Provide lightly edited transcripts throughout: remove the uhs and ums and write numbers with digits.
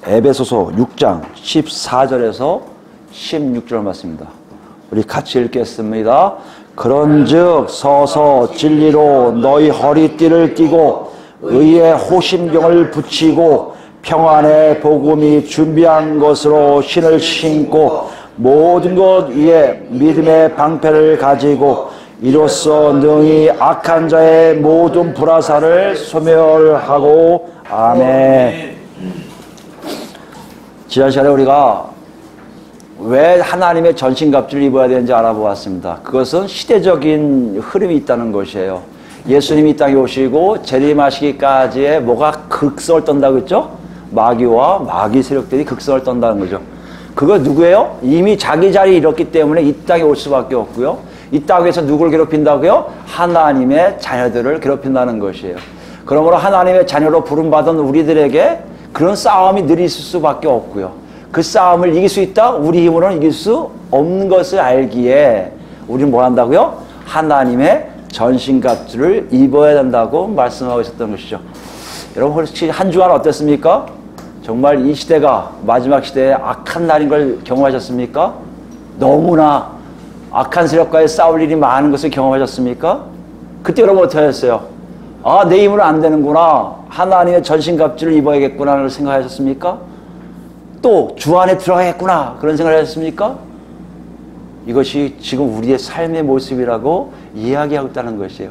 에베소서 6장 14절에서 16절 말씀입니다. 우리 같이 읽겠습니다. 그런즉 서서 진리로 너희 허리띠를 띠고 의의 호심경을 붙이고 평안의 복음이 준비한 것으로 신을 신고 모든 것 위에 믿음의 방패를 가지고 이로써 능히 악한 자의 모든 불화살을 소멸하고. 아멘. 지난 시간에 우리가 왜 하나님의 전신갑주를 입어야 되는지 알아보았습니다. 그것은 시대적인 흐름이 있다는 것이에요. 예수님이 이 땅에 오시고 재림하시기까지의 뭐가 극성을 떤다고 했죠? 마귀와 마귀 세력들이 극성을 떤다는 거죠. 그거 누구예요? 이미 자기 자리에 이뤘기 때문에 이 땅에 올 수밖에 없고요. 이 땅에서 누구를 괴롭힌다고요? 하나님의 자녀들을 괴롭힌다는 것이에요. 그러므로 하나님의 자녀로 부름받은 우리들에게 그런 싸움이 늘 있을 수밖에 없고요. 그 싸움을 이길 수 있다? 우리 힘으로는 이길 수 없는 것을 알기에 우리는 뭐 한다고요? 하나님의 전신갑주를 입어야 된다고 말씀하고 있었던 것이죠. 여러분 혹시 한 주간 어땠습니까? 정말 이 시대가 마지막 시대에 악한 날인 걸 경험하셨습니까? 너무나 악한 세력과의 싸울 일이 많은 것을 경험하셨습니까? 그때 여러분 어떻게 하셨어요? 아, 내 힘으로 안 되는구나. 하나님의 전신갑주를 입어야겠구나를 생각하셨습니까? 또 주 안에 들어가겠구나 그런 생각을 하셨습니까? 이것이 지금 우리의 삶의 모습이라고 이야기하고 있다는 것이에요.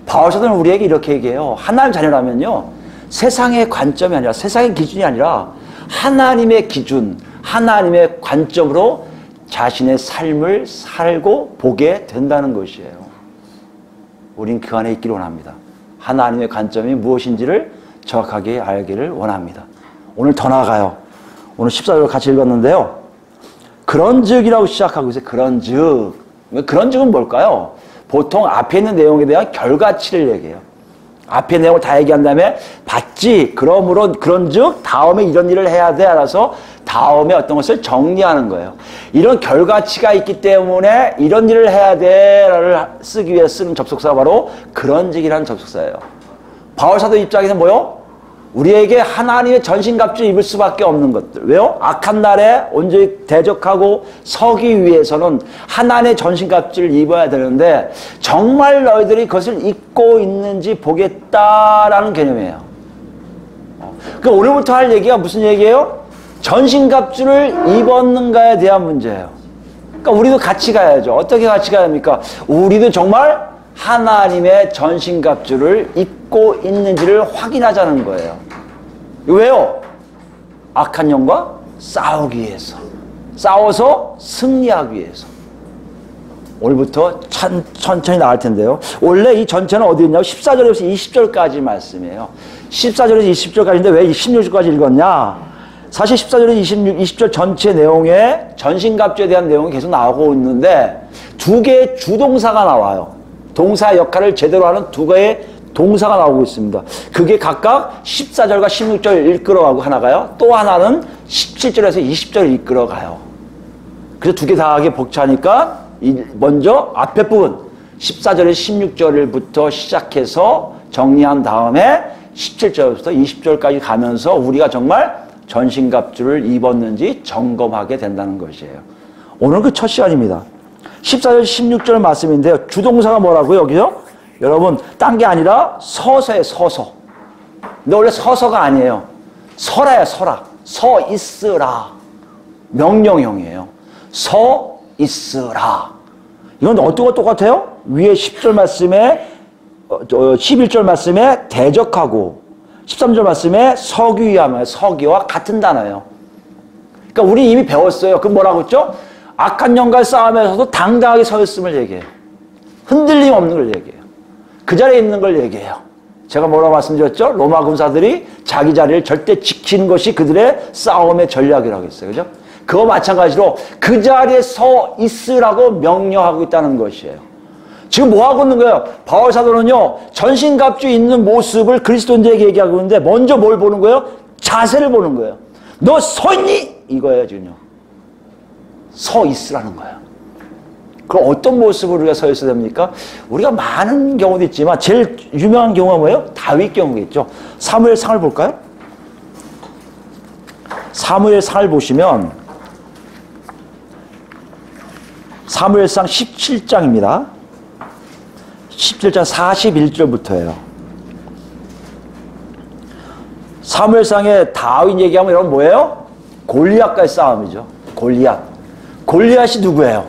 바울사도는 우리에게 이렇게 얘기해요. 하나님 자녀라면요, 세상의 관점이 아니라, 세상의 기준이 아니라 하나님의 기준, 하나님의 관점으로 자신의 삶을 살고 보게 된다는 것이에요. 우린 그 안에 있기를 원합니다. 하나님의 관점이 무엇인지를 정확하게 알기를 원합니다. 오늘 더 나아가요. 오늘 14절 같이 읽었는데요. 그런즉이라고 시작하고 있어요. 그런즉. 그런즉은 뭘까요? 보통 앞에 있는 내용에 대한 결과치를 얘기해요. 앞에 내용을 다 얘기한 다음에 봤지. 그러므로 그런즉 다음에 이런 일을 해야 돼. 알아서 다음에 어떤 것을 정리하는 거예요. 이런 결과치가 있기 때문에 이런 일을 해야 돼를 쓰기 위해 쓰는 접속사가 바로 그런즉이라는 접속사예요. 바울사도 입장에서는 뭐요? 우리에게 하나님의 전신갑주를 입을 수밖에 없는 것들. 왜요? 악한 날에 온전히 대적하고 서기 위해서는 하나님의 전신갑주를 입어야 되는데 정말 너희들이 그것을 입고 있는지 보겠다라는 개념이에요. 그러니까 오늘부터 할 얘기가 무슨 얘기예요? 전신갑주를 입었는가에 대한 문제예요. 그러니까 우리도 같이 가야죠. 어떻게 같이 가야 합니까? 우리도 정말 하나님의 전신갑주를 입고 있는지를 확인하자는 거예요. 왜요? 악한 영과 싸우기 위해서, 싸워서 승리하기 위해서. 오늘부터 천천히 나갈 텐데요. 원래 이 전체는 어디 있냐고 14절에서 20절까지 말씀이에요. 14절에서 20절까지인데 왜 16절까지 읽었냐? 사실 14절에서 20절 전체 내용에 전신갑주에 대한 내용이 계속 나오고 있는데 두 개의 주동사가 나와요. 동사 역할을 제대로 하는 두 개의 동사가 나오고 있습니다. 그게 각각 14절과 16절을 이끌어가고 하나가요. 또 하나는 17절에서 20절을 이끌어가요. 그래서 두 개 다 하기 벅차니까 먼저 앞에 부분 14절에서 16절부터 시작해서 정리한 다음에 17절부터 20절까지 가면서 우리가 정말 전신갑주를 입었는지 점검하게 된다는 것이에요. 오늘 그 첫 시간입니다. 14절, 16절 말씀인데요. 주동사가 뭐라고요, 여기요? 여러분, 딴 게 아니라 서서예요, 서서. 근데 원래 서서가 아니에요. 서라야, 서라. 서 있으라. 명령형이에요. 서 있으라. 이건 어떤 똑같아요? 위에 10절 말씀에, 11절 말씀에 대적하고, 13절 말씀에 서기 위하며, 서기와 같은 단어예요. 그러니까 우리 이미 배웠어요. 그 뭐라고 했죠? 악한 영과 싸움에서도 당당하게 서 있음을 얘기해요. 흔들림 없는 걸 얘기해요. 그 자리에 있는 걸 얘기해요. 제가 뭐라고 말씀드렸죠? 로마 군사들이 자기 자리를 절대 지키는 것이 그들의 싸움의 전략이라고 했어요. 그죠? 그거 마찬가지로 그 자리에 서 있으라고 명령하고 있다는 것이에요. 지금 뭐 하고 있는 거예요? 바울 사도는요, 전신갑주 있는 모습을 그리스도인들에게 얘기하고 있는데 먼저 뭘 보는 거예요? 자세를 보는 거예요. 너 서 있니? 이거예요, 지금요. 서 있으라는 거예요. 그럼 어떤 모습으로 우리가 서 있어야 됩니까? 우리가 많은 경우도 있지만 제일 유명한 경우가 뭐예요? 다윗 경우겠죠. 사무엘상을 볼까요? 사무엘상을 보시면 사무엘상 17장입니다. 17장 41절부터예요. 사무엘상에 다윗 얘기하면 여러분 뭐예요? 골리앗과의 싸움이죠. 골리앗이 누구예요?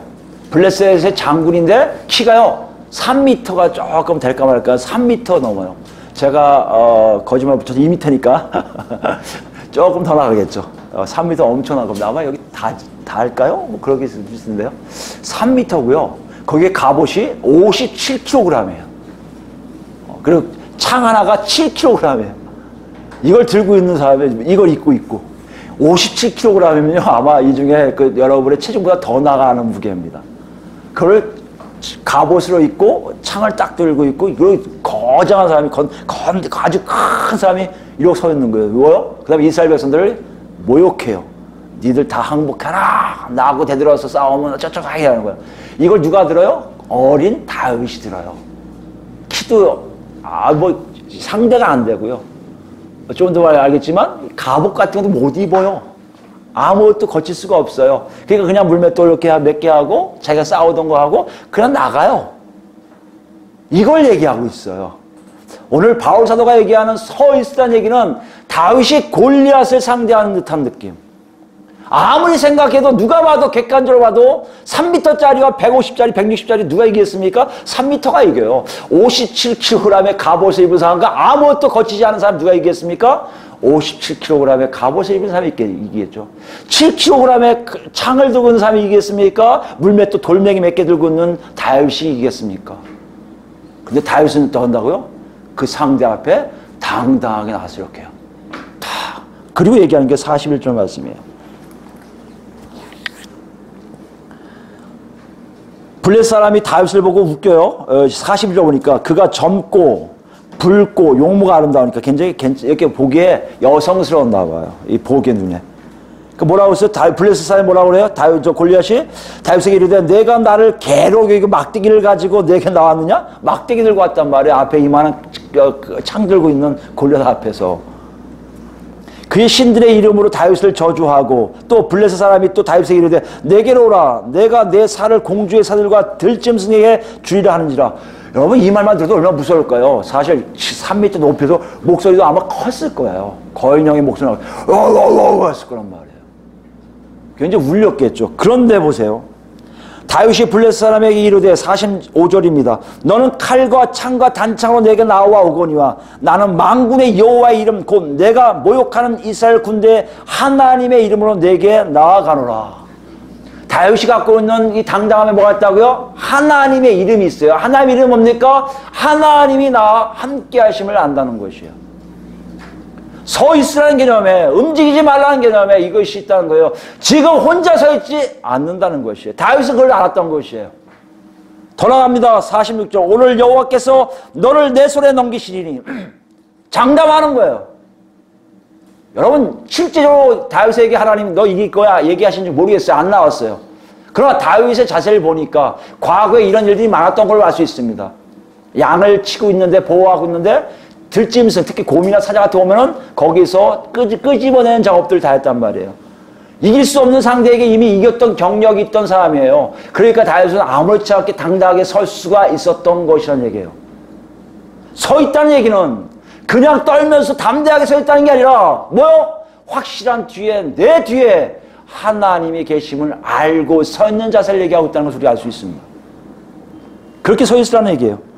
블레셋의 장군인데 키가요 3m가 조금 될까 말까 3m 넘어요. 제가 거짓말 붙여서 2m니까 조금 더 나가겠죠. 3m 엄청난 겁니다. 아마 여기 다 할까요? 뭐 그러게 비슷한데요. 3m고요. 거기에 갑옷이 57kg이에요. 그리고 창 하나가 7kg이에요. 이걸 들고 있는 사람이 이걸 입고 있고 57kg이면요 아마 이 중에 그 여러분의 체중보다 더 나가는 무게입니다. 그걸 갑옷으로 입고 창을 딱 들고 있고 이거 거장한 사람이 아주 큰 사람이 이러고 서 있는 거예요. 뭐요? 그 다음에 이스라엘 백성들을 모욕해요. 니들 다 항복하라. 나하고 대들어서 싸우면 어쩌고 하게 하는 거예요. 이걸 누가 들어요? 어린 다윗이 들어요. 키도 뭐 상대가 안 되고요. 좀 더 알겠지만 갑옷 같은 것도 못 입어요. 아무것도 거칠 수가 없어요. 그러니까 그냥 물맷돌 이렇게 몇 개 하고 자기가 싸우던 거 하고 그냥 나가요. 이걸 얘기하고 있어요. 오늘 바울 사도가 얘기하는 서 있으라는 얘기는 다윗이 골리앗을 상대하는 듯한 느낌. 아무리 생각해도 누가 봐도 객관적으로 봐도 3m짜리와 150짜리 160짜리 누가 이기겠습니까? 3m가 이겨요. 57kg의 갑옷을 입은 사람과 아무것도 거치지 않은 사람 누가 이기겠습니까? 57kg의 갑옷을 입은 사람이 이기겠죠. 7kg의 창을 들고 있는 사람이 이기겠습니까? 물맷도 돌멩이 몇 개 들고 있는 다윗이 이기겠습니까? 근데 다윗은 또 한다고요? 그 상대 앞에 당당하게 나와서 이렇게 해요. 그리고 얘기하는 게 41절 말씀이에요. 블레셋 사람이 다윗을 보고 웃겨요. 41절 보니까 그가 젊고 붉고 용모가 아름다우니까 굉장히 이렇게 보기에 여성스러웠나 봐요. 이 보기의 눈에. 그 뭐라고 했어요? 블레셋 사람이 뭐라고 그래요? 골리앗이 다윗에게 이르되 내가 나를 개로 여기고 막대기를 가지고 내게 나왔느냐? 막대기 들고 왔단 말이에요. 앞에 이만한 창 들고 있는 골리앗 앞에서. 그의 신들의 이름으로 다윗을 저주하고 또 블레셋 사람이 또 다윗에게 이르되 내게로 오라. 내가 내 살을 공주의 사들과 들짐승에게 주리라 하는지라. 여러분 이 말만 들어도 얼마나 무서울까요? 사실 3m 높이서 목소리도 아마 컸을 거예요. 거인형의 목소리가 했을 거란 말이에요. 굉장히 울렸겠죠. 그런데 보세요. 다윗이 블레셋 사람에게 이르되 45절입니다. 너는 칼과 창과 단창으로 내게 나와 오거니와 나는 만군의 여호와의 이름 곧 내가 모욕하는 이스라엘 군대 하나님의 이름으로 내게 나아가노라. 다윗이 갖고 있는 이 당당함에 뭐가 있다고요? 하나님의 이름이 있어요. 하나님의 이름은 뭡니까? 하나님이 나와 함께 하심을 안다는 것이에요. 서 있으라는 개념에 움직이지 말라는 개념에 이것이 있다는 거예요. 지금 혼자 서 있지 않는다는 것이에요. 다윗은 그걸 알았던 것이에요. 더 나갑니다. 46절 오늘 여호와께서 너를 내 손에 넘기시리니 장담하는 거예요. 여러분 실제로 다윗에게 하나님 너 이길 거야 얘기하신 줄 모르겠어요. 안 나왔어요. 그러나 다윗의 자세를 보니까 과거에 이런 일들이 많았던 걸로 알 수 있습니다. 양을 치고 있는데 보호하고 있는데 들짐승 특히 곰이나 사자 같은 거 오면은 거기서 끄집어내는 작업들을 다 했단 말이에요. 이길 수 없는 상대에게 이미 이겼던 경력이 있던 사람이에요. 그러니까 다윗은 아무렇지 않게 당당하게 설 수가 있었던 것이라는 얘기예요. 서 있다는 얘기는 그냥 떨면서 담대하게 서 있다는 게 아니라 뭐요? 확실한 뒤에 내 뒤에 하나님이 계심을 알고 서 있는 자세를 얘기하고 있다는 것을 우리가 알 수 있습니다. 그렇게 서 있으라는 얘기예요.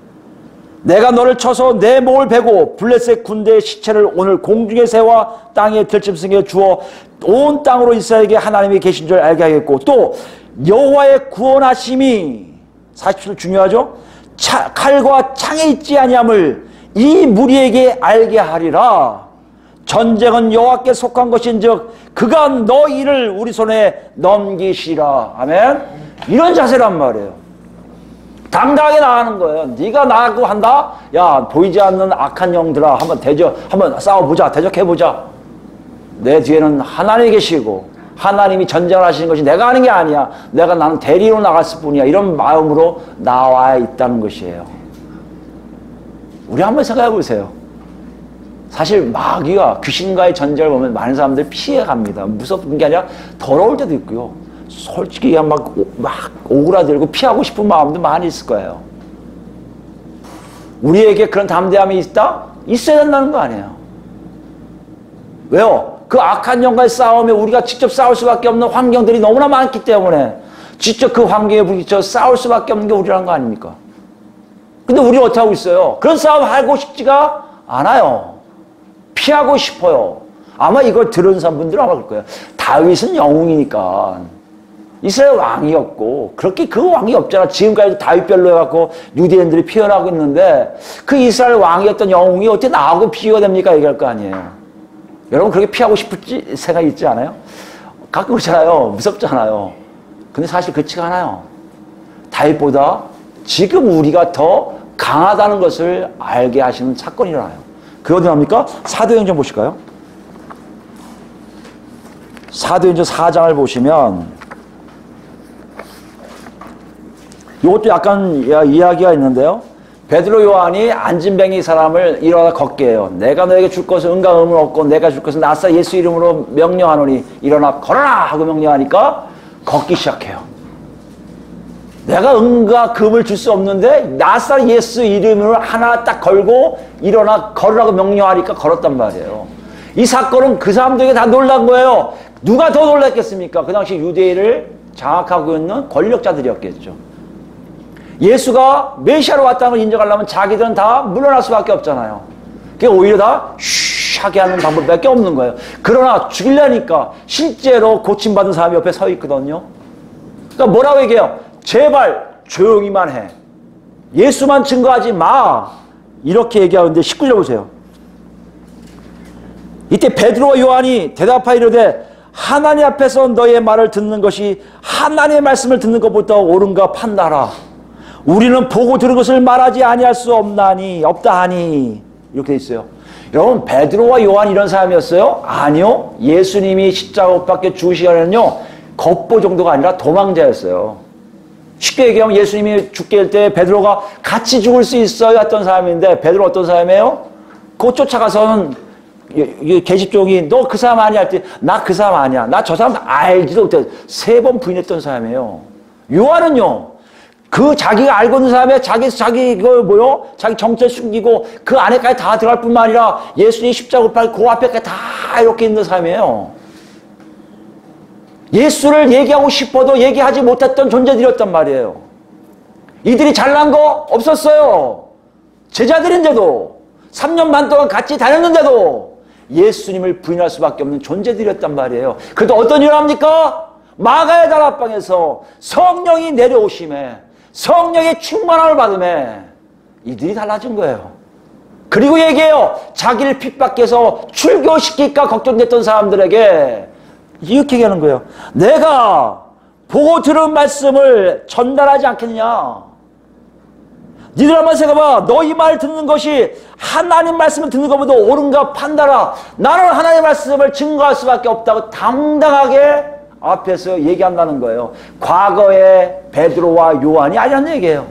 내가 너를 쳐서 내 목을 베고 블레셋 군대의 시체를 오늘 공중의 새와 땅의 들짐승에 주어 온 땅으로 이스라엘에게 하나님이 계신 줄 알게 하겠고 또 여호와의 구원하심이 47절 중요하죠. 칼과 창에 있지 아니함을 이 무리에게 알게 하리라. 전쟁은 여호와께 속한 것인즉 그가 너 일을 우리 손에 넘기시라. 아멘. 이런 자세란 말이에요. 당당하게 나가는 거예요. 네가 나하고 한다? 야 보이지 않는 악한 영들아 한번 싸워보자. 대적해보자. 내 뒤에는 하나님이 계시고 하나님이 전쟁을 하시는 것이 내가 하는 게 아니야. 나는 대리로 나갔을 뿐이야. 이런 마음으로 나와 있다는 것이에요. 우리 한번 생각해 보세요. 사실 마귀와 귀신과의 전쟁을 보면 많은 사람들이 피해갑니다. 무섭은 게 아니라 더러울 때도 있고요. 솔직히 그냥 막 오그라들고 피하고 싶은 마음도 많이 있을 거예요. 우리에게 그런 담대함이 있다? 있어야 된다는 거 아니에요. 왜요? 그 악한 영과의 싸움에 우리가 직접 싸울 수밖에 없는 환경들이 너무나 많기 때문에 직접 그 환경에 부딪혀 싸울 수밖에 없는 게 우리라는 거 아닙니까? 근데 우리는 어떻게 하고 있어요? 그런 싸움 하고 싶지가 않아요. 피하고 싶어요. 아마 이걸 들은 사람분들은 아마 그럴 거예요. 다윗은 영웅이니까 이스라엘 왕이었고 그렇게 그 왕이 없잖아. 지금까지 다윗별로 해갖고 유대인들이 표현하고 있는데 그 이스라엘 왕이었던 영웅이 어떻게 나하고 비교가 됩니까? 얘기할 거 아니에요. 여러분 그렇게 피하고 싶을지 생각이 있지 않아요? 가끔 그렇잖아요. 무섭잖아요. 근데 사실 그렇지가 않아요. 다윗보다 지금 우리가 더 강하다는 것을 알게 하시는 사건이 일어나요. 그게 어디 나옵니까? 사도행전 보실까요? 사도행전 4장을 보시면 이것도 약간 이야기가 있는데요. 베드로 요한이 안진뱅이 사람을 일어나 걷게 해요. 내가 너에게 줄 것은 은과 금은 없고 내가 줄 것은 나사 예수 이름으로 명령하노니 일어나 걸어라 하고 명령하니까 걷기 시작해요. 내가 은과 금을 줄 수 없는데 나사 예수 이름을 하나 딱 걸고 일어나 걸으라고 명령하니까 걸었단 말이에요. 이 사건은 그 사람들에게 다 놀란 거예요. 누가 더 놀랐겠습니까? 그 당시 유대인을 장악하고 있는 권력자들이었겠죠. 예수가 메시아로 왔다는 걸 인정하려면 자기들은 다 물러날 수밖에 없잖아요. 그게 오히려 다 하게 하는 방법밖에 없는 거예요. 그러나 죽이려니까 실제로 고침받은 사람이 옆에 서 있거든요. 그러니까 뭐라고 얘기해요? 제발 조용히만 해. 예수만 증거하지 마. 이렇게 얘기하는데 19절 보세요. 이때 베드로와 요한이 대답하이르되 하나님 앞에서 너의 말을 듣는 것이 하나님의 말씀을 듣는 것보다 옳은가 판단하라. 우리는 보고 들은 것을 말하지 아니할 수 없다 하니 이렇게 돼 있어요. 여러분 베드로와 요한 이런 사람이었어요? 아니요. 예수님이 십자가 못 박혀 죽으시려면요 겉보 정도가 아니라 도망자였어요. 쉽게 얘기하면 예수님이 죽게 할 때 베드로가 같이 죽을 수 있어요 했던 사람인데 베드로 어떤 사람이에요? 곧 쫓아가서는 계집종이 너 그 사람 아니야 할 때 나 그 사람 아니야. 나 저 사람 알지도 못해. 3번 부인했던 사람이에요. 요한은요. 그 자기가 알고 있는 사람이 자기 자기 정체를 숨기고 그 안에까지 다 들어갈 뿐만 아니라 예수님이 십자가 못 박혀 그 앞에까지 다 이렇게 있는 사람이에요. 예수를 얘기하고 싶어도 얘기하지 못했던 존재들이었단 말이에요. 이들이 잘난 거 없었어요. 제자들인데도 3년 반 동안 같이 다녔는데도 예수님을 부인할 수밖에 없는 존재들이었단 말이에요. 그래도 어떤 일을 합니까? 마가의 다락방에서 성령이 내려오심에 성령의 충만함을 받음에 이들이 달라진 거예요. 그리고 얘기해요. 자기를 핍박해서 출교시킬까 걱정됐던 사람들에게 이렇게 얘기하는 거예요. 내가 보고 들은 말씀을 전달하지 않겠느냐. 니들 한번 생각해봐. 너희 말 듣는 것이 하나님 말씀을 듣는 것보다 옳은가 판단하라. 나는 하나님의 말씀을 증거할 수밖에 없다고 당당하게 앞에서 얘기한다는 거예요. 과거의 베드로와 요한이 아니란 얘기예요.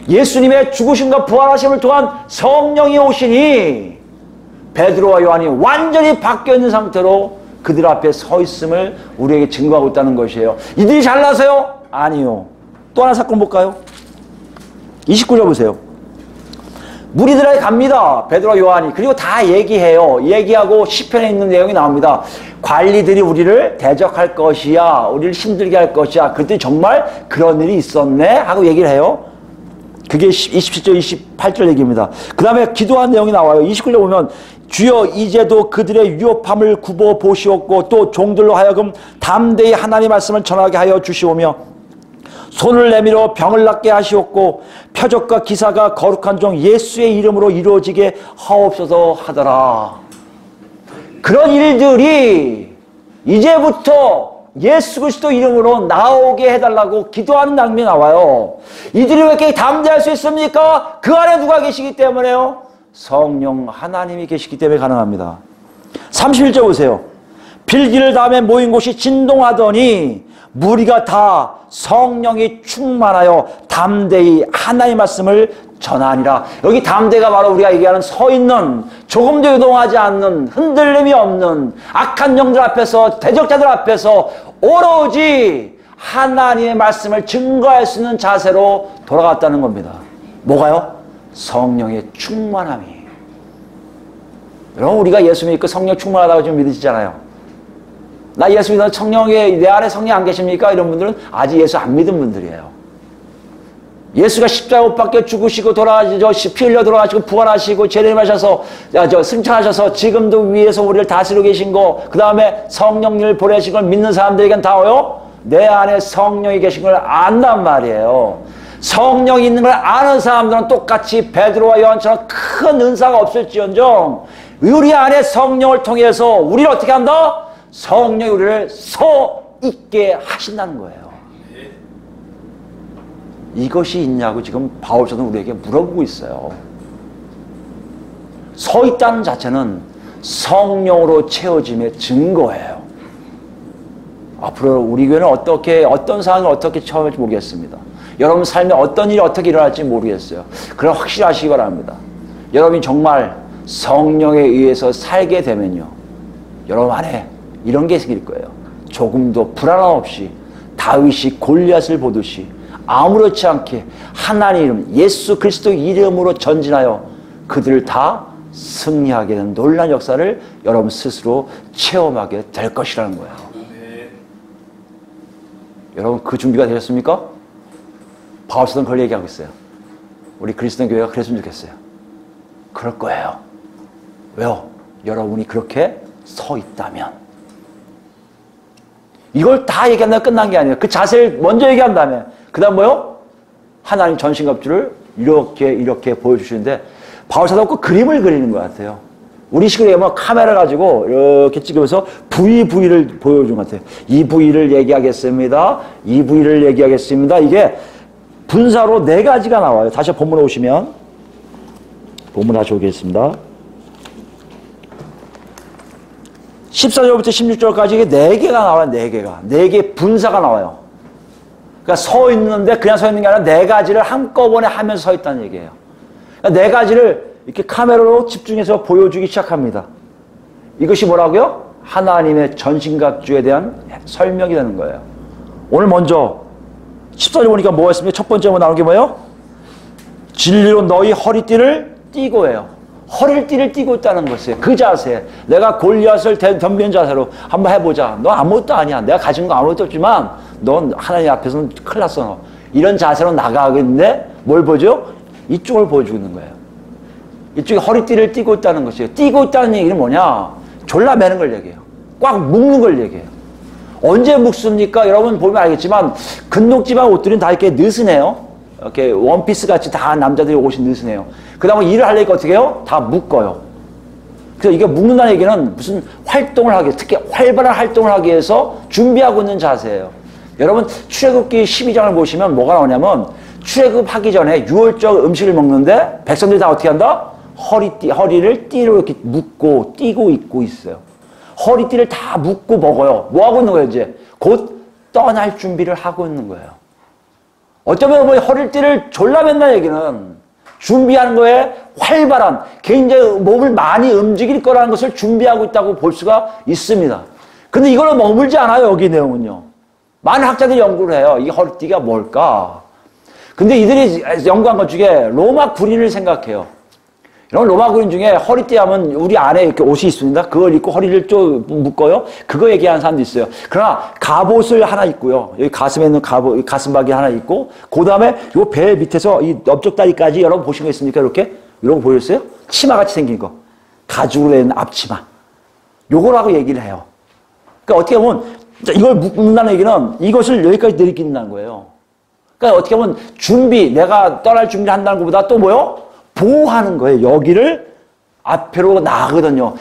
예수님의 죽으심과 부활하심을 통한 성령이 오시니 베드로와 요한이 완전히 바뀌어있는 상태로 그들 앞에 서 있음을 우리에게 증거하고 있다는 것이에요. 이들이 잘나서요? 아니요. 또 하나 사건 볼까요? 29절 보세요. 무리들에게 갑니다. 베드로와 요한이. 그리고 다 얘기해요. 얘기하고 시편에 있는 내용이 나옵니다. 관리들이 우리를 대적할 것이야. 우리를 힘들게 할 것이야. 그때 정말 그런 일이 있었네 하고 얘기를 해요. 그게 27절 28절 얘기입니다. 그 다음에 기도한 내용이 나와요. 29절 보면 주여 이제도 그들의 위협함을 굽어 보시옵고 또 종들로 하여금 담대히 하나님의 말씀을 전하게 하여 주시오며 손을 내밀어 병을 낫게 하시옵고 표적과 기사가 거룩한 종 예수의 이름으로 이루어지게 하옵소서 하더라. 그런 일들이 이제부터 예수 그리스도 이름으로 나오게 해달라고 기도하는 장면이 나와요. 이들이 왜 이렇게 담대할 수 있습니까? 그 안에 누가 계시기 때문에요? 성령 하나님이 계시기 때문에 가능합니다. 31절 보세요. 빌기를 다음에 모인 곳이 진동하더니 무리가 다 성령이 충만하여 담대히 하나님의 말씀을 전하니라. 여기 담대가 바로 우리가 얘기하는 서 있는, 조금도 요동하지 않는, 흔들림이 없는, 악한 영들 앞에서, 대적자들 앞에서 오로지 하나님의 말씀을 증거할 수 있는 자세로 돌아갔다는 겁니다. 뭐가요? 성령의 충만함이. 여러분, 우리가 예수 믿고 성령 충만하다고 좀 믿으시잖아요. 나 예수 믿는 성령의, 내 안에 성령 안 계십니까? 이런 분들은 아직 예수 안 믿은 분들이에요. 예수가 십자가 못 박혀 죽으시고 돌아가시고 피 흘려 돌아가시고 부활하시고 재림하셔서 승천하셔서 지금도 위에서 우리를 다스리고 계신 거, 그 다음에 성령님을 보내신 걸 믿는 사람들에겐 다요, 내 안에 성령이 계신 걸 안단 말이에요. 성령이 있는 걸 아는 사람들은 똑같이 베드로와 요한처럼 큰 은사가 없을지언정 우리 안에 성령을 통해서 우리를 어떻게 한다? 성령이 우리를 서 있게 하신다는 거예요. 이것이 있냐고 지금 바울서는 우리에게 물어보고 있어요. 서 있다는 자체는 성령으로 채워짐의 증거예요. 앞으로 우리 교회는 어떤 상황을 어떻게 처음할지 모르겠습니다. 여러분 삶에 어떤 일이 어떻게 일어날지 모르겠어요. 그러나 확실하시기 바랍니다. 여러분이 정말 성령에 의해서 살게 되면요, 여러분 안에 이런 게 생길 거예요. 조금도 불안함 없이 다윗이 골리앗을 보듯이 아무렇지 않게 하나님 이름, 예수 그리스도 이름으로 전진하여 그들을 다 승리하게 되는 놀라운 역사를 여러분 스스로 체험하게 될 것이라는 거예요. 네. 여러분 그 준비가 되셨습니까? 바울서는 그걸 얘기하고 있어요. 우리 그리스도 교회가 그랬으면 좋겠어요. 그럴 거예요. 왜요? 여러분이 그렇게 서 있다면. 이걸 다 얘기한다면 끝난 게 아니에요. 그 자세를 먼저 얘기한 다음에 그 다음 뭐요? 하나님 전신갑주를 이렇게 보여주시는데 바울사도 꼭 그림을 그리는 것 같아요. 우리 식으로 얘기하면 카메라 가지고 이렇게 찍으면서 부위를 보여준 것 같아요. 이 부위를 얘기하겠습니다. 이 부위를 얘기하겠습니다. 이게 분사로 4가지가 나와요. 다시 본문에 오시면 본문 다시 오겠습니다. 14절부터 16절까지 이게 4개가 나와요. 4개가. 4개 분사가 나와요. 그러니까 서 있는데 그냥 서 있는 게 아니라 4가지를 한꺼번에 하면서 서 있다는 얘기예요. 그러니까 4가지를 이렇게 카메라로 집중해서 보여주기 시작합니다. 이것이 뭐라고요? 하나님의 전신갑주에 대한 설명이 되는 거예요. 오늘 먼저 14절 보니까 뭐가 있습니까? 첫 번째 나오는 게 뭐예요? 진리로 너희 허리띠를 띠고 해요. 허리띠를 띠고 있다는 것이에요. 그 자세. 내가 골리앗을 덤비는 자세로 한번 해보자. 너 아무것도 아니야. 내가 가진 거 아무것도 없지만 넌 하나님 앞에서는 큰일 났어. 너. 이런 자세로 나가겠는데 뭘 보죠? 이쪽을 보여주고 있는 거예요. 이쪽에 허리띠를 띠고 있다는 것이에요. 띠고 있다는 얘기는 뭐냐? 졸라매는 걸 얘기해요. 꽉 묶는 걸 얘기해요. 언제 묶습니까? 여러분 보면 알겠지만 근독지방 옷들은 다 이렇게 느슨해요. 이렇게 원피스 같이 다 남자들이 옷이 느슨해요. 그 다음에 일을 하려니까 어떻게 해요? 다 묶어요. 그래서 이게 묶는다는 얘기는 무슨 활동을 하기, 특히 활발한 활동을 하기 위해서 준비하고 있는 자세예요. 여러분 출애굽기 12장을 보시면 뭐가 나오냐면 출애굽하기 전에 유월절 음식을 먹는데 백성들이 다 어떻게 한다? 허리를 띠로 이렇게 묶고 띠고 있고 있어요. 허리띠를 다 묶고 먹어요. 뭐 하고 있는 거예요? 이제 곧 떠날 준비를 하고 있는 거예요. 어쩌면 뭐 허리띠를 졸라맨다는 얘기는 준비하는 거에 활발한, 굉장히 몸을 많이 움직일 거라는 것을 준비하고 있다고 볼 수가 있습니다. 근데 이거는 머물지 않아요. 여기 내용은요. 많은 학자들이 연구를 해요. 이 허리띠가 뭘까? 근데 이들이 연구한 것 중에 로마 군인을 생각해요. 이런 로마 군인 중에 허리띠 하면 우리 안에 이렇게 옷이 있습니다. 그걸 입고 허리를 좀 묶어요. 그거 얘기하는 사람도 있어요. 그러나 갑옷을 하나 입고요. 여기 가슴에 있는 갑옷, 가슴박이 하나 입고, 그 다음에 요 배 밑에서 이 넓적다리까지 여러분 보신 거 있습니까? 이렇게? 이런 거 보였어요? 치마같이 생긴 거. 가죽으로 된 앞치마. 요거라고 얘기를 해요. 그러니까 어떻게 보면 이걸 묶는다는 얘기는 이것을 여기까지 내리낀다는 거예요. 그러니까 어떻게 보면 내가 떠날 준비를 한다는 것보다 또 뭐요? 보호하는 거예요. 여기를 앞으로 나가거든요.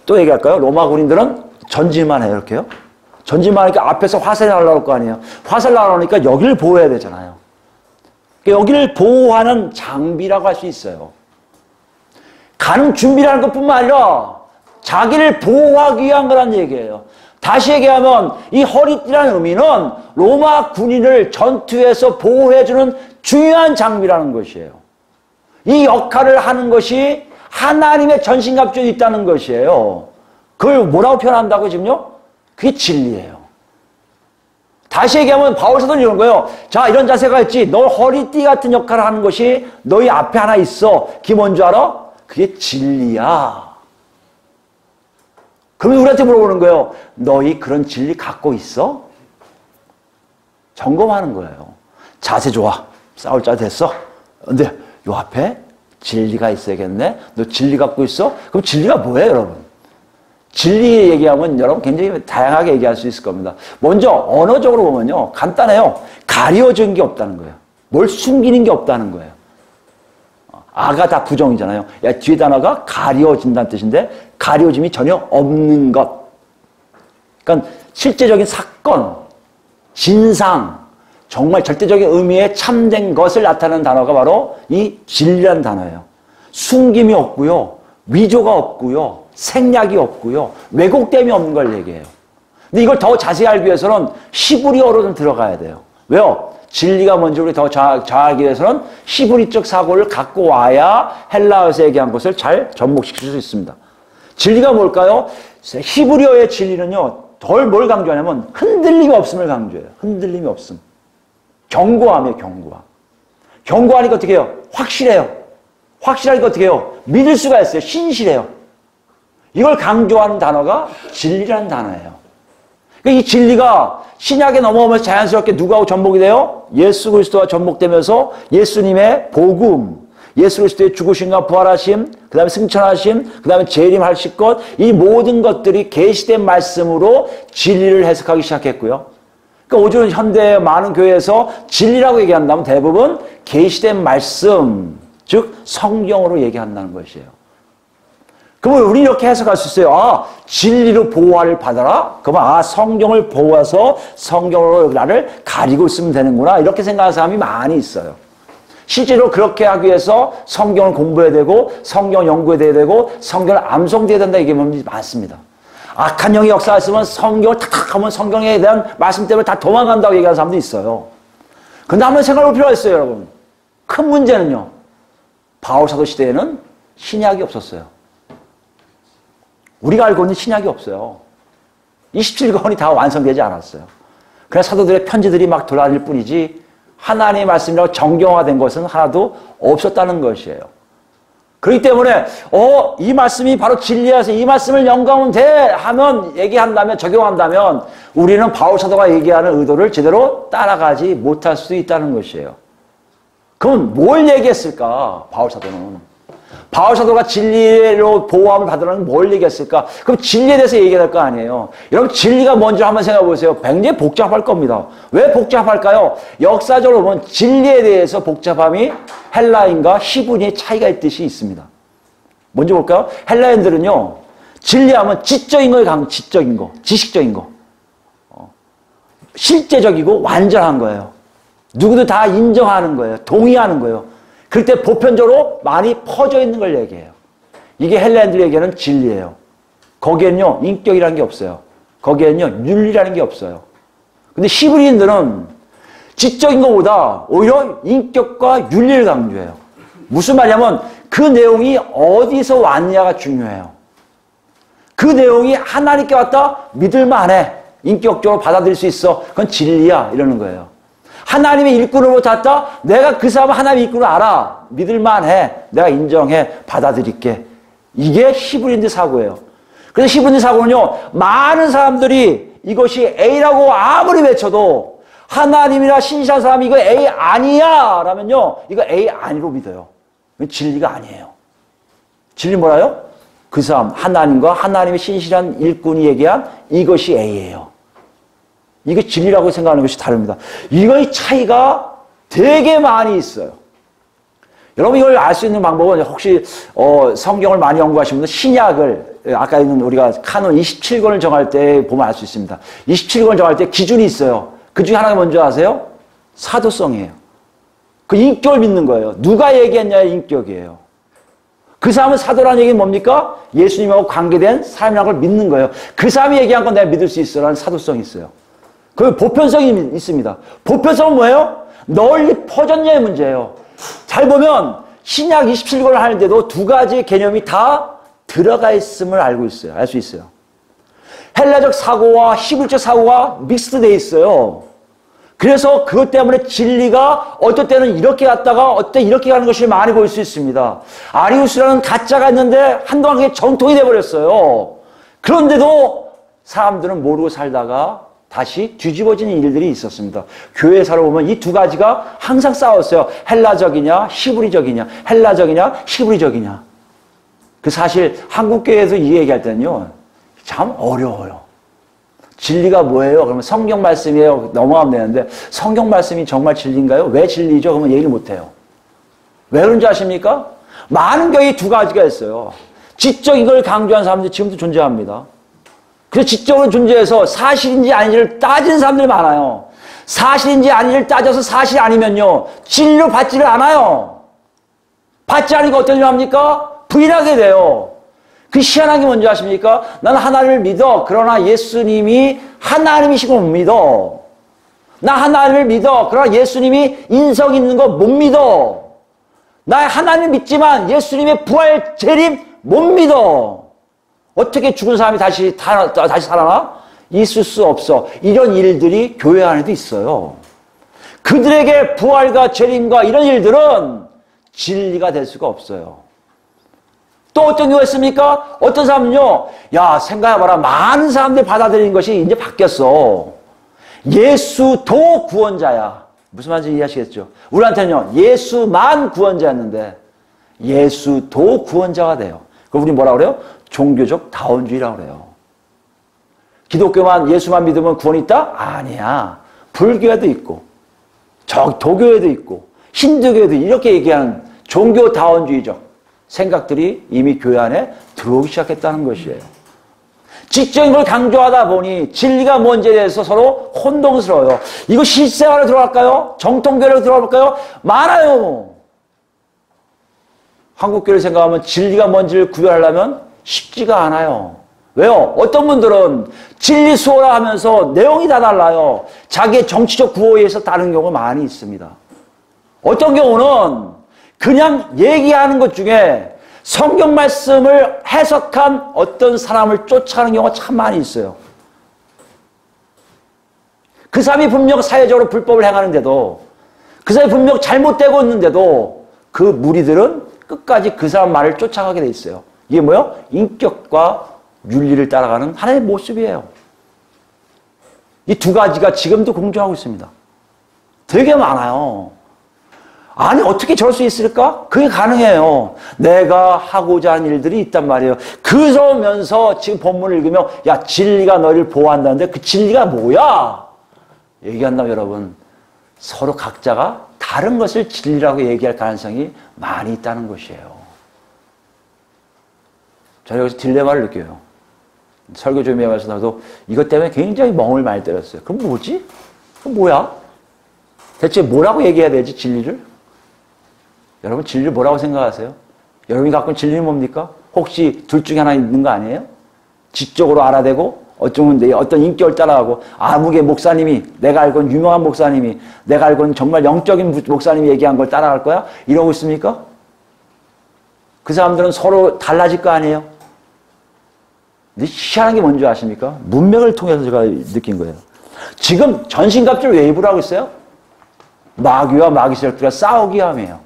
또 얘기할까요? 로마 군인들은 전진만 해요. 이렇게요. 전진만 하니까 앞에서 화살이 날아올 거 아니에요. 화살 날아오니까 여기를 보호해야 되잖아요. 그러니까 여기를 보호하는 장비라고 할 수 있어요. 가는 준비라는 것뿐만 아니라 자기를 보호하기 위한 거란 얘기예요. 다시 얘기하면 이 허리띠라는 의미는 로마 군인을 전투에서 보호해주는 중요한 장비라는 것이에요. 이 역할을 하는 것이 하나님의 전신갑주에 있다는 것이에요. 그걸 뭐라고 표현한다고 지금요? 그게 진리예요. 다시 얘기하면 바울 사도는 이런 거예요. 자, 이런 자세가 있지. 너 허리띠 같은 역할을 하는 것이 너희 앞에 하나 있어. 그게 뭔 줄 알아? 그게 진리야. 그러면 우리한테 물어보는 거예요. 너희 그런 진리 갖고 있어? 점검하는 거예요. 자세 좋아. 싸울 자세 됐어? 근데 요 앞에 진리가 있어야겠네? 너 진리 갖고 있어? 그럼 진리가 뭐예요, 여러분? 진리 얘기하면 여러분 굉장히 다양하게 얘기할 수 있을 겁니다. 먼저 언어적으로 보면요. 간단해요. 가려진 게 없다는 거예요. 뭘 숨기는 게 없다는 거예요. 아가 다 부정이잖아요. 야, 뒤에 단어가 가려진다는 뜻인데 가려짐이 전혀 없는 것. 그러니까 실제적인 사건, 진상, 정말 절대적인 의미의 참된 것을 나타내는 단어가 바로 이 진리라는 단어예요. 숨김이 없고요. 위조가 없고요. 생략이 없고요. 왜곡됨이 없는 걸 얘기해요. 근데 이걸 더 자세히 알기 위해서는 히브리어로 좀 들어가야 돼요. 왜요? 진리가 뭔지 우리 더 잘 알기 위해서는 히브리적 사고를 갖고 와야 헬라어에서 얘기한 것을 잘 접목시킬 수 있습니다. 진리가 뭘까요? 히브리어의 진리는요. 덜 뭘 강조하냐면 흔들림이 없음을 강조해요. 흔들림이 없음. 견고함이에요. 견고함. 견고하니까 어떻게 해요? 확실해요. 확실하니까 어떻게 해요? 믿을 수가 있어요. 신실해요. 이걸 강조하는 단어가 진리라는 단어예요. 그러니까 이 진리가 신약에 넘어오면서 자연스럽게 누구하고 접목이 돼요? 예수 그리스도와 접목되면서 예수님의 복음, 예수 그리스도의 죽으심과 부활하심, 그 다음에 승천하심, 그 다음에 재림하실 것, 이 모든 것들이 계시된 말씀으로 진리를 해석하기 시작했고요. 그러니까 요즘 현대 많은 교회에서 진리라고 얘기한다면 대부분 계시된 말씀, 즉 성경으로 얘기한다는 것이에요. 그러면 우리 이렇게 해석할 수 있어요. 아, 진리로 보호를 받아라? 그러면 성경을 보아서 성경으로 나를 가리고 있으면 되는구나. 이렇게 생각하는 사람이 많이 있어요. 실제로 그렇게 하기 위해서 성경을 공부해야 되고 성경 연구해야 되고 성경을 암송해야 된다 이게 많습니다. 악한 영이 역사했으면 성경을 탁탁 하면 성경에 대한 말씀 때문에 다 도망간다고 얘기하는 사람도 있어요. 근데 한번 생각해 볼 필요가 있어요, 여러분. 큰 문제는요. 바울 사도 시대에는 신약이 없었어요. 우리가 알고 있는 신약이 없어요. 27권이 다 완성되지 않았어요. 그냥 사도들의 편지들이 막 돌아다닐 뿐이지 하나님의 말씀이라고 정경화된 것은 하나도 없었다는 것이에요. 그렇기 때문에 이 말씀이 바로 진리라서 이 말씀을 영감하면 돼 하면 얘기한다면 적용한다면 우리는 바울 사도가 얘기하는 의도를 제대로 따라가지 못할 수도 있다는 것이에요. 그럼 뭘 얘기했을까? 바울 사도는. 바울 사도가 진리로 보호함을 받으라는 뭘 얘기했을까? 그럼 진리에 대해서 얘기할 거 아니에요. 여러분 진리가 뭔지 한번 생각해 보세요. 굉장히 복잡할 겁니다. 왜 복잡할까요? 역사적으로 보면 진리에 대해서 복잡함이 헬라인과 히브리의 차이가 있듯이 있습니다. 먼저 볼까요? 헬라인들은요. 진리하면 지적인 거에 지적인 거, 지식적인 거. 실제적이고 완전한 거예요. 누구도 다 인정하는 거예요. 동의하는 거예요. 그때 보편적으로 많이 퍼져 있는 걸 얘기해요. 이게 헬라인들이 얘기하는 진리예요. 거기에는요, 인격이라는 게 없어요. 거기에는요, 윤리라는 게 없어요. 근데 히브리인들은 지적인 것보다 오히려 인격과 윤리를 강조해요. 무슨 말이냐면 그 내용이 어디서 왔냐가 중요해요. 그 내용이 하나님께 왔다? 믿을만해. 인격적으로 받아들일 수 있어. 그건 진리야. 이러는 거예요. 하나님의 일꾼으로부터 왔다? 내가 그 사람은 하나님의 일꾼을 알아. 믿을만해. 내가 인정해. 받아들일게. 이게 히브리인들 사고예요. 그래서 히브리인들 사고는요. 많은 사람들이 이것이 A라고 아무리 외쳐도 하나님이나 신실한 사람이 이거 A 아니야 라면요. 이거 A 아니로 믿어요. 진리가 아니에요. 진리 뭐라요? 그 사람 하나님과 하나님의 신실한 일꾼이 얘기한 이것이 A예요. 이게 진리라고 생각하는 것이 다릅니다. 이거의 차이가 되게 많이 있어요. 여러분 이걸 알 수 있는 방법은 혹시 성경을 많이 연구하신 분은 신약을 아까 있는 우리가 카논 27권을 정할 때 보면 알 수 있습니다. 27권을 정할 때 기준이 있어요. 그 중에 하나가 뭔지 아세요? 사도성이에요. 그 인격을 믿는 거예요. 누가 얘기했냐의 인격이에요. 그 사람은 사도라는 얘기는 뭡니까? 예수님하고 관계된 사람이라는 걸 믿는 거예요. 그 사람이 얘기한 건 내가 믿을 수 있어라는 사도성이 있어요. 그 보편성이 있습니다. 보편성은 뭐예요? 널리 퍼졌냐의 문제예요. 잘 보면 신약 27권을 하는데도 두 가지 개념이 다 들어가 있음을 알고 있어요. 알 수 있어요. 헬라적 사고와 히브리적 사고가 믹스되어 있어요. 그래서 그것 때문에 진리가 어떨 때는 이렇게 갔다가 어떨 때 이렇게 가는 것이 많이 보일 수 있습니다. 아리우스라는 가짜가 있는데 한동안 그게 정통이 돼버렸어요. 그런데도 사람들은 모르고 살다가 다시 뒤집어지는 일들이 있었습니다. 교회 살아보면 이 두 가지가 항상 싸웠어요. 헬라적이냐 히브리적이냐, 헬라적이냐 히브리적이냐. 그 사실 한국교회에서 이 얘기할 때는요 참 어려워요. 진리가 뭐예요? 그러면 성경 말씀이에요. 넘어가면 되는데 성경 말씀이 정말 진리인가요? 왜 진리죠? 그러면 얘기를 못해요. 왜 그런지 아십니까? 많은 교회에 두 가지가 있어요. 지적인 걸 강조하는 사람들이 지금도 존재합니다. 그래서 지적으로 존재해서 사실인지 아닌지를 따지는 사람들이 많아요. 사실인지 아닌지를 따져서 사실이 아니면요 진리로 받지를 않아요. 받지 않으니까 어떤 일 합니까? 부인하게 돼요. 그 희한한 게 뭔지 아십니까? 나는 하나님을 믿어. 그러나 예수님이 하나님이신 걸 못 믿어. 나 하나님을 믿어. 그러나 예수님이 인성 있는 거 못 믿어. 나 하나님을 믿지만 예수님의 부활 재림 못 믿어. 어떻게 죽은 사람이 다시 살아나? 있을 수 없어. 이런 일들이 교회 안에도 있어요. 그들에게 부활과 재림과 이런 일들은 진리가 될 수가 없어요. 또 어떤 경우가 있습니까? 어떤 사람은요, 야, 생각해봐라. 많은 사람들이 받아들이는 것이 이제 바뀌었어. 예수도 구원자야. 무슨 말인지 이해하시겠죠? 우리한테는요, 예수만 구원자였는데, 예수도 구원자가 돼요. 그럼 우리 뭐라 그래요? 종교적 다원주의라고 그래요. 기독교만, 예수만 믿으면 구원이 있다? 아니야. 불교에도 있고, 도교에도 있고, 힌두교에도 이렇게 얘기하는 종교 다원주의적 생각들이 이미 교회 안에 들어오기 시작했다는 것이에요. 지적인 걸 강조하다 보니 진리가 뭔지에 대해서 서로 혼동스러워요. 이거 실생활에 들어갈까요? 정통교회로 들어갈까요? 많아요. 한국교회를 생각하면 진리가 뭔지를 구별하려면 쉽지가 않아요. 왜요? 어떤 분들은 진리 수호라 하면서 내용이 다 달라요. 자기의 정치적 구호에 의해서 다른 경우가 많이 있습니다. 어떤 경우는 그냥 얘기하는 것 중에 성경 말씀을 해석한 어떤 사람을 쫓아가는 경우가 참 많이 있어요. 그 사람이 분명 사회적으로 불법을 행하는데도 그 사람이 분명 잘못되고 있는데도 그 무리들은 끝까지 그 사람 말을 쫓아가게 돼 있어요. 이게 뭐예요? 인격과 윤리를 따라가는 하나의 모습이에요. 이 두 가지가 지금도 공존하고 있습니다. 되게 많아요. 아니 어떻게 저럴 수 있을까? 그게 가능해요. 내가 하고자 하는 일들이 있단 말이에요. 그러면서 지금 본문을 읽으면 야 진리가 너희를 보호한다는데 그 진리가 뭐야? 얘기한다면 여러분 서로 각자가 다른 것을 진리라고 얘기할 가능성이 많이 있다는 것이에요. 저는 여기서 딜레마를 느껴요. 설교 준비하면서 나도 이것 때문에 굉장히 멍을 많이 때렸어요. 그럼 뭐지? 그럼 뭐야? 대체 뭐라고 얘기해야 되지 진리를? 여러분 진리를 뭐라고 생각하세요? 여러분이 갖고 있는 진리는 뭡니까? 혹시 둘 중에 하나 있는 거 아니에요? 지적으로 알아대고 어쩌면 어떤 인격을 따라가고 아무개 목사님이 내가 알고는 유명한 목사님이 내가 알고는 정말 영적인 목사님이 얘기한 걸 따라갈 거야? 이러고 있습니까? 그 사람들은 서로 달라질 거 아니에요? 근데 희한한 게 뭔지 아십니까? 문맥을 통해서 제가 느낀 거예요. 지금 전신갑주를 왜 입으라고 했어요? 마귀와 마귀 세력들과 싸우기 위함이에요.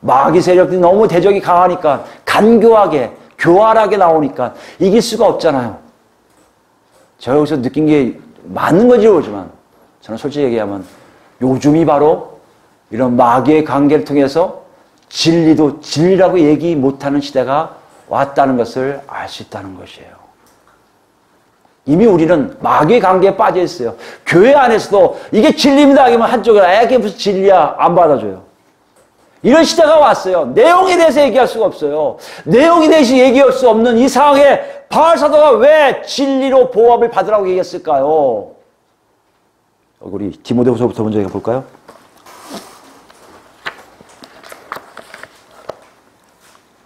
마귀 세력들이 너무 대적이 강하니까 간교하게 교활하게 나오니까 이길 수가 없잖아요. 제가 여기서 느낀 게 맞는 건지 모르지만 저는 솔직히 얘기하면 요즘이 바로 이런 마귀의 관계를 통해서 진리도 진리라고 얘기 못하는 시대가 왔다는 것을 알 수 있다는 것이에요. 이미 우리는 마귀의 관계에 빠져 있어요. 교회 안에서도 이게 진리입니다 하면 한쪽으로 이게 무슨 진리야 안 받아줘요. 이런 시대가 왔어요. 내용에 대해서 얘기할 수가 없어요. 내용에 대해서 얘기할 수 없는 이 상황에 바울사도가 왜 진리로 보호함을 받으라고 얘기했을까요? 우리 디모데후서부터 먼저 볼까요?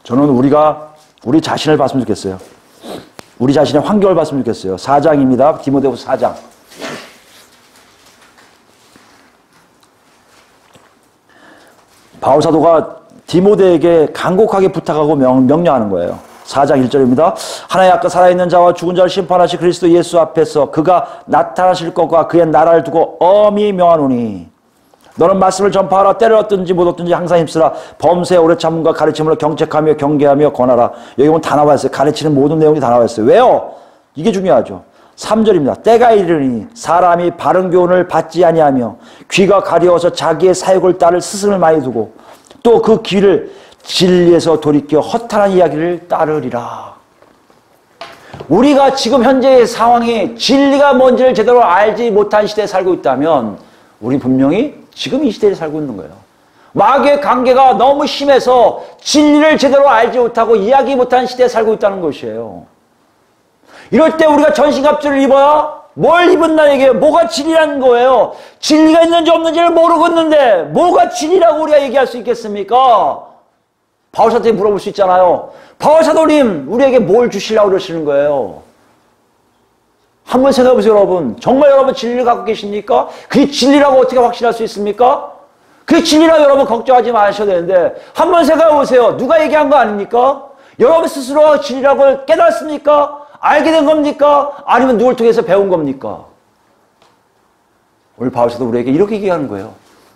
저는 우리 자신을 봤으면 좋겠어요. 우리 자신의 환경을 봤으면 좋겠어요. 4장입니다. 디모데후서 4장. 바울 사도가 디모데에게 간곡하게 부탁하고 명령하는 거예요. 4장 1절입니다. 하나의 아까 살아있는 자와 죽은 자를 심판하실 그리스도 예수 앞에서 그가 나타나실 것과 그의 나라를 두고 엄히 명하노니 너는 말씀을 전파하라. 때를 얻든지 못 얻든지 항상 힘쓰라. 범사에 오래 참음과 가르침으로 경책하며 경계하며 권하라. 여기 보면 다 나와 있어요. 가르치는 모든 내용이 다 나와 있어요. 왜요? 이게 중요하죠. 3절입니다. 때가 이르니 사람이 바른 교훈을 받지 아니하며 귀가 가려워서 자기의 사욕을 따를 스승을 많이 두고 또 그 귀를 진리에서 돌이켜 허탄한 이야기를 따르리라. 우리가 지금 현재의 상황이 진리가 뭔지를 제대로 알지 못한 시대에 살고 있다면 우리 분명히 지금 이 시대에 살고 있는 거예요. 마귀의 관계가 너무 심해서 진리를 제대로 알지 못하고 이야기 못한 시대에 살고 있다는 것이에요. 이럴 때 우리가 전신갑주를 입어야 뭘 입었나 얘기해요. 뭐가 진리라는 거예요. 진리가 있는지 없는지를 모르고 있는데 뭐가 진리라고 우리가 얘기할 수 있겠습니까? 바울사도에 물어볼 수 있잖아요. 바울사도님 우리에게 뭘 주시려고 그러시는 거예요? 한번 생각해 보세요, 여러분. 정말 여러분 진리를 갖고 계십니까? 그게 진리라고 어떻게 확신할 수 있습니까? 그게 진리라고 여러분 걱정하지 마셔야 되는데 한번 생각해 보세요. 누가 얘기한 거 아닙니까? 여러분 스스로 진리라고 깨달았습니까? 알게 된 겁니까? 아니면 누굴 통해서 배운 겁니까? 오늘 바울사도 우리에게 이렇게 얘기하는 거예요.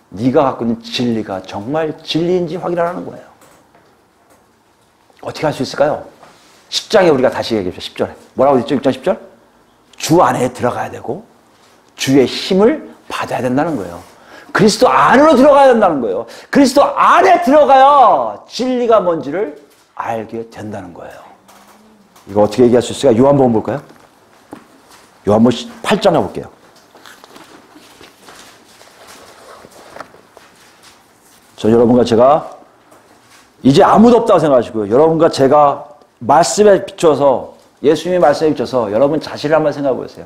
네가 갖고 있는 진리가 정말 진리인지 확인하라는 거예요. 어떻게 할 수 있을까요? 10장에 우리가 다시 얘기해 봅시다. 10절에. 뭐라고 했죠? 6장 10절? 주 안에 들어가야 되고 주의 힘을 받아야 된다는 거예요. 그리스도 안으로 들어가야 된다는 거예요. 그리스도 안에 들어가야 진리가 뭔지를 알게 된다는 거예요. 이거 어떻게 얘기할 수 있을까요? 요한복음 볼까요? 요한복음 8장 가볼게요. 저 여러분과 제가 이제 아무도 없다고 생각하시고요. 여러분과 제가 말씀에 비춰서 예수님의 말씀에 비춰서 여러분 자신을 한번 생각해 보세요.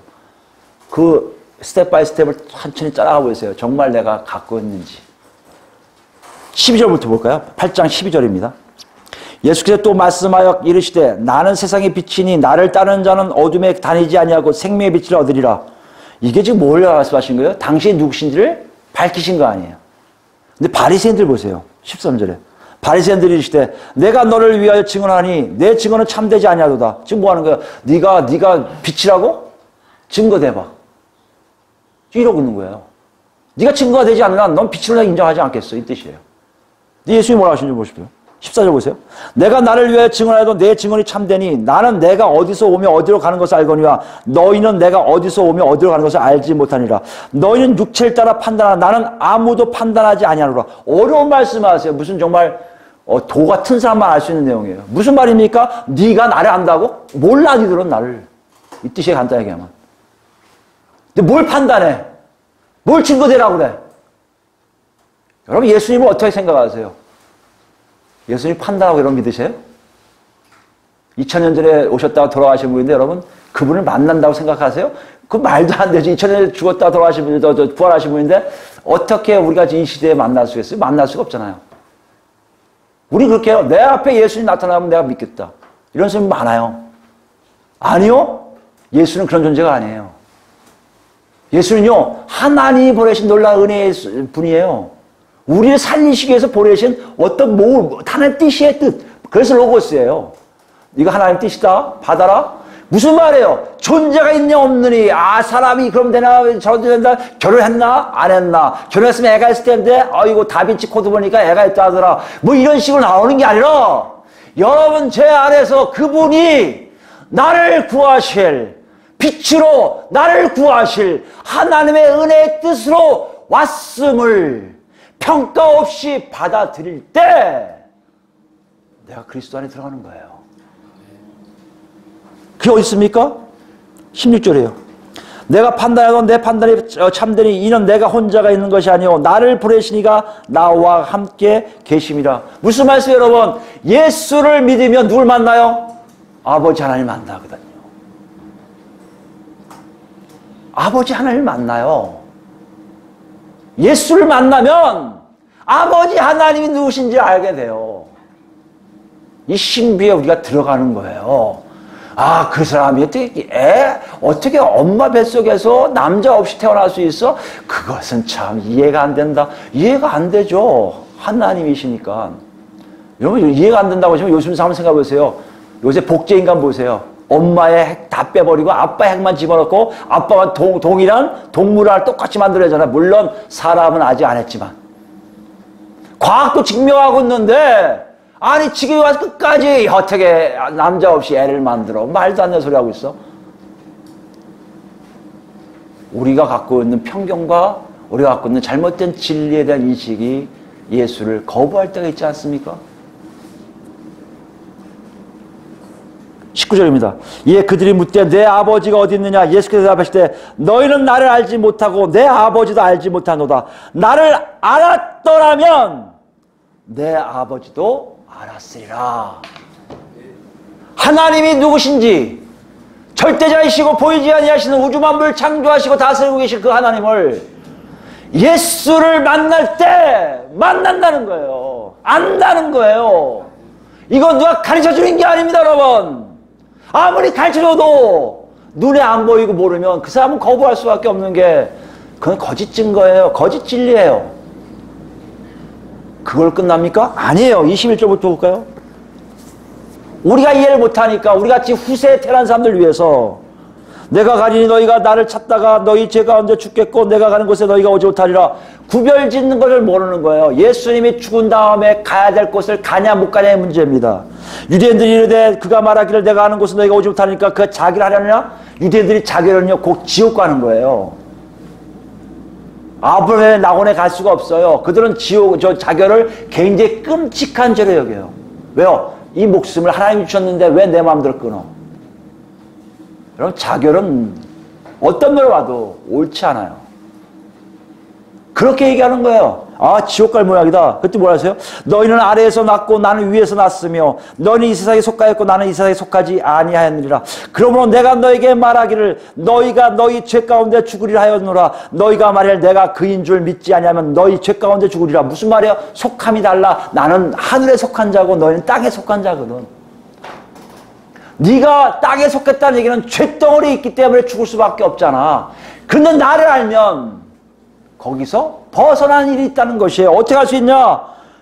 그 스텝 바이 스텝을 천천히 따라가 보세요. 정말 내가 갖고 있는지. 12절부터 볼까요? 8장 12절입니다. 예수께서 또 말씀하여 이르시되 나는 세상의 빛이니 나를 따르는 자는 어둠에 다니지 아니하고 생명의 빛을 얻으리라. 이게 지금 뭘 말씀하신 거예요? 당신이 누구신지를 밝히신 거 아니에요. 근데 바리새인들 보세요. 13절에. 바리새인들이 이르시되 내가 너를 위하여 증언하니 내 증언은 참되지 아니하도다. 지금 뭐 하는 거야? 네가 빛이라고? 증거대봐. 이러고 있는 거예요. 네가 증거가 되지 않으면 넌 빛으로 인정하지 않겠어. 이 뜻이에요. 예수님이 뭐라 하시는지 보십시오. 14절 보세요. 내가 나를 위하여 증언하여도 내 증언이 참되니 나는 내가 어디서 오며 어디로 가는 것을 알거니와 너희는 내가 어디서 오며 어디로 가는 것을 알지 못하니라. 너희는 육체를 따라 판단하나 나는 아무도 판단하지 아니하노라. 어려운 말씀하세요. 무슨 정말 도 같은 사람만 알 수 있는 내용이에요. 무슨 말입니까? 네가 나를 안다고? 몰라 니들은 나를. 이 뜻이에요. 간단하게 하면. 근데 뭘 판단해? 뭘 증거대라고 그래? 여러분 예수님을 어떻게 생각하세요? 예수님 판단하고 여러분 믿으세요? 2000년 전에 오셨다가 돌아가신 분인데 여러분 그분을 만난다고 생각하세요? 그 말도 안 되죠. 2000년 전에 죽었다가 돌아가신 분인데 부활하신 분인데 어떻게 우리가 이 시대에 만날 수 있어요? 만날 수가 없잖아요. 우리 그렇게 해요. 내 앞에 예수님 나타나면 내가 믿겠다. 이런 사람이 많아요. 아니요. 예수는 그런 존재가 아니에요. 예수는요. 하나님이 보내신 놀라운 은혜의 분이에요. 우리를 살리시기 위해서 보내신 어떤 하나님 뜻이의 뜻. 그래서 로고스예요. 이거 하나님 뜻이다. 받아라. 무슨 말이에요? 존재가 있냐 없느니 사람이 그럼 되나 저도 된다. 결혼했나 안 했나. 결혼했으면 애가 있을 텐데 이거 다빈치 코드 보니까 애가 있다 하더라. 뭐 이런 식으로 나오는 게 아니라 여러분 제 안에서 그분이 나를 구하실 빛으로 나를 구하실 하나님의 은혜의 뜻으로 왔음을 평가 없이 받아들일 때 내가 그리스도 안에 들어가는 거예요. 그게 어디 있습니까? 16절이에요. 내가 판단하던 내 판단이 참되니 이는 내가 혼자가 있는 것이 아니오 나를 보내시니가 나와 함께 계심이라. 무슨 말씀이에요 여러분? 예수를 믿으면 누굴 만나요? 아버지 하나님을 만나거든요. 아버지 하나님을 만나요. 예수를 만나면 아버지 하나님이 누구신지 알게 돼요. 이 신비에 우리가 들어가는 거예요. 아, 그 사람이 어떻게 엄마 뱃속에서 남자 없이 태어날 수 있어? 그것은 참 이해가 안 된다. 이해가 안 되죠. 하나님이시니까. 여러분, 이해가 안 된다고 하시면 요즘 한번 생각해 보세요. 요새 복제인간 보세요. 엄마의 핵 다 빼버리고 아빠의 핵만 집어넣고 아빠가 동일한 동물을 똑같이 만들어야잖아. 물론 사람은 아직 안 했지만. 과학도 증명하고 있는데 아니 지금 와서 끝까지 어떻게 남자 없이 애를 만들어. 말도 안 되는 소리 하고 있어. 우리가 갖고 있는 편견과 우리가 갖고 있는 잘못된 진리에 대한 인식이 예수를 거부할 때가 있지 않습니까? 19절입니다. 이에 그들이 묻되 내 아버지가 어디 있느냐? 예수께서 대답하시되 너희는 나를 알지 못하고 내 아버지도 알지 못하노다. 나를 알았더라면 내 아버지도 알았으리라. 하나님이 누구신지 절대자이시고 보이지 아니하시는 우주 만물을 창조하시고 다스리고 계실 그 하나님을 예수를 만날 때 만난다는 거예요. 안다는 거예요. 이건 누가 가르쳐주는 게 아닙니다, 여러분. 아무리 가르쳐줘도 눈에 안 보이고 모르면 그 사람은 거부할 수밖에 없는 게 그건 거짓 증거예요. 거짓 진리예요. 그걸 끝납니까? 아니에요. 21절부터 볼까요? 우리가 이해를 못하니까 우리같이 후세에 태어난 사람들 위해서 내가 가리니 너희가 나를 찾다가 너희 죄 가운데 죽겠고 내가 가는 곳에 너희가 오지 못하리라. 구별 짓는 것을 모르는 거예요. 예수님이 죽은 다음에 가야 될 곳을 가냐 못 가냐의 문제입니다. 유대인들이 이르되 그가 말하기를 내가 가는 곳에 너희가 오지 못하니까 그 자기를 하려느냐? 유대인들이 자기를요 곧 지옥 가는 거예요. 아브라함의 낙원에 갈 수가 없어요. 그들은 자결을 굉장히 끔찍한 죄로 여겨요. 왜요? 이 목숨을 하나님이 주셨는데 왜 내 마음대로 끊어? 여러분, 자결은 어떤 면을 봐도 옳지 않아요. 그렇게 얘기하는 거예요. 아, 지옥 갈 모양이다. 그때 뭐라 하세요? 너희는 아래에서 났고 나는 위에서 났으며 너는 이 세상에 속하였고 나는 이 세상에 속하지 아니하였느니라. 그러므로 내가 너에게 말하기를 너희가 너희 죄 가운데 죽으리라 하였노라. 너희가 말하기를 내가 그인 줄 믿지 아니하면 너희 죄 가운데 죽으리라. 무슨 말이에요? 속함이 달라. 나는 하늘에 속한 자고 너희는 땅에 속한 자거든. 네가 땅에 속했다는 얘기는 죄덩어리에 있기 때문에 죽을 수밖에 없잖아. 근데 나를 알면 거기서 벗어난 일이 있다는 것이에요. 어떻게 할 수 있냐?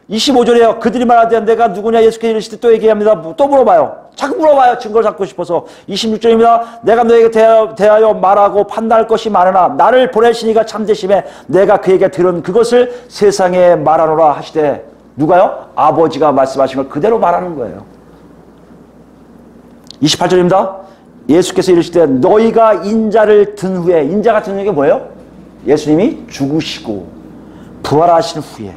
25절에요. 그들이 말하되 내가 누구냐? 예수께서 이르시되 또 얘기합니다. 또 물어봐요. 자꾸 물어봐요. 증거를 잡고 싶어서. 26절입니다. 내가 너에게 대하여 말하고 판단할 것이 많으나 나를 보내시니가 참되심에 내가 그에게 들은 그것을 세상에 말하노라 하시되 누가요? 아버지가 말씀하신 걸 그대로 말하는 거예요. 28절입니다. 예수께서 이르시되 너희가 인자를 든 후에 인자가 든 게 뭐예요? 예수님이 죽으시고 부활하신 후에